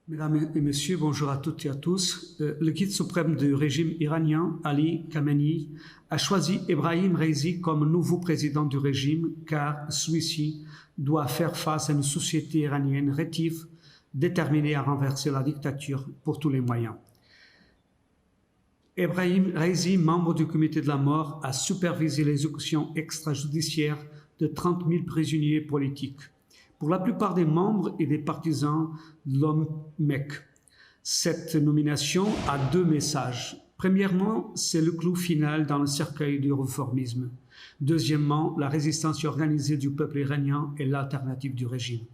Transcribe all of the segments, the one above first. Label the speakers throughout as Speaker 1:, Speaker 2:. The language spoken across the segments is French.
Speaker 1: Mesdames et messieurs, bonjour à toutes et à tous. Le guide suprême du régime iranien, Ali Khamenei, a choisi Ebrahim Raisi comme nouveau président du régime car celui-ci doit faire face à une société iranienne rétive, déterminée à renverser la dictature pour tous les moyens. Ebrahim Raisi, membre du comité de la mort, a supervisé l'exécution extrajudiciaire de 30 000 prisonniers politiques. Pour la plupart des membres et des partisans de l'homme mec. Cette nomination a deux messages. Premièrement, c'est le clou final dans le cercueil du réformisme. Deuxièmement, la résistance organisée du peuple iranien et l'alternative du régime.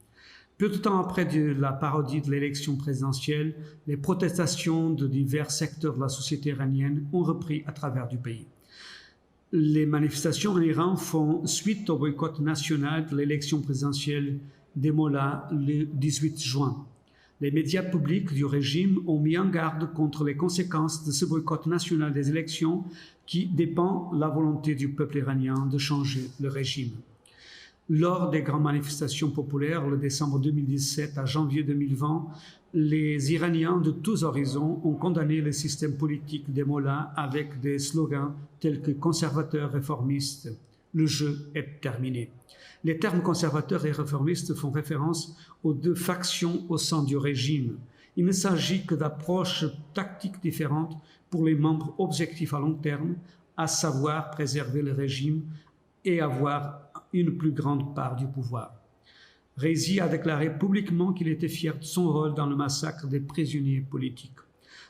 Speaker 1: Peu de temps après la parodie de l'élection présidentielle, les protestations de divers secteurs de la société iranienne ont repris à travers du pays. Les manifestations en Iran font suite au boycott national de l'élection présidentielle des Mollahs le 18 juin. Les médias publics du régime ont mis en garde contre les conséquences de ce boycott national des élections qui dépend de la volonté du peuple iranien de changer le régime. Lors des grandes manifestations populaires, le décembre 2017 à janvier 2020, les Iraniens de tous horizons ont condamné le système politique des Mollahs avec des slogans tels que « conservateurs réformistes ». Le jeu est terminé. Les termes conservateurs et réformistes font référence aux deux factions au sein du régime. Il ne s'agit que d'approches tactiques différentes pour les membres objectifs à long terme, à savoir préserver le régime et avoir une plus grande part du pouvoir. Raisi a déclaré publiquement qu'il était fier de son rôle dans le massacre des prisonniers politiques.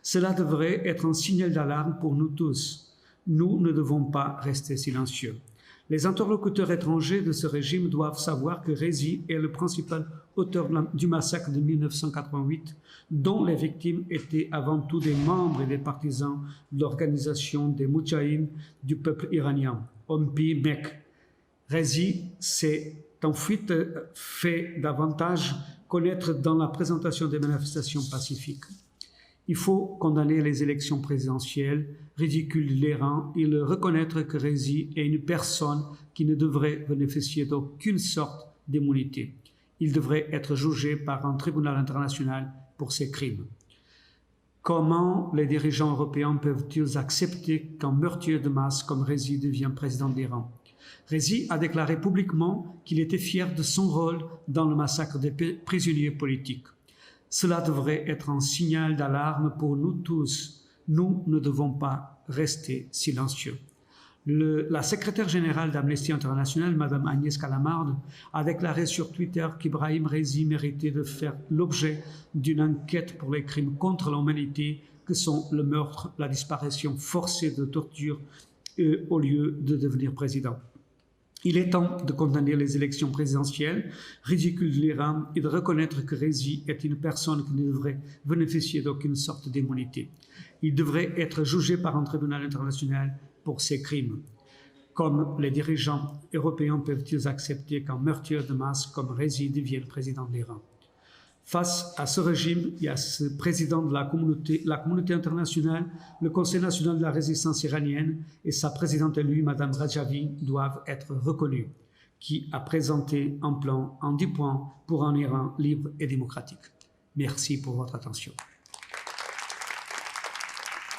Speaker 1: Cela devrait être un signal d'alarme pour nous tous. Nous ne devons pas rester silencieux. Les interlocuteurs étrangers de ce régime doivent savoir que Raisi est le principal auteur du massacre de 1988, dont les victimes étaient avant tout des membres et des partisans de l'organisation des Moudjahidines du peuple iranien, OMPI-MEK. Raisi s'est ensuite fait davantage connaître dans la présentation des manifestations pacifiques. Il faut condamner les élections présidentielles, ridicules de l'Iran et le reconnaître que Raisi est une personne qui ne devrait bénéficier d'aucune sorte d'immunité. Il devrait être jugé par un tribunal international pour ses crimes. Comment les dirigeants européens peuvent-ils accepter qu'un meurtrier de masse comme Raisi devienne président d'Iran? Raisi a déclaré publiquement qu'il était fier de son rôle dans le massacre des prisonniers politiques. Cela devrait être un signal d'alarme pour nous tous. Nous ne devons pas rester silencieux. La secrétaire générale d'Amnesty International, Mme Agnès Callamard, a déclaré sur Twitter qu'Ebrahim Raisi méritait de faire l'objet d'une enquête pour les crimes contre l'humanité que sont le meurtre, la disparition forcée de torture au lieu de devenir président. Il est temps de condamner les élections présidentielles ridicules de l'Iran et de reconnaître que Raisi est une personne qui ne devrait bénéficier d'aucune sorte d'immunité. Il devrait être jugé par un tribunal international pour ses crimes. Comme les dirigeants européens peuvent-ils accepter qu'un meurtrier de masse comme Raisi devienne président de l'Iran? Face à ce régime et à ce président de la communauté internationale, le Conseil national de la résistance iranienne et sa présidente élue, Mme Rajavi, doivent être reconnus, qui a présenté un plan en 10 points pour un Iran libre et démocratique. Merci pour votre attention.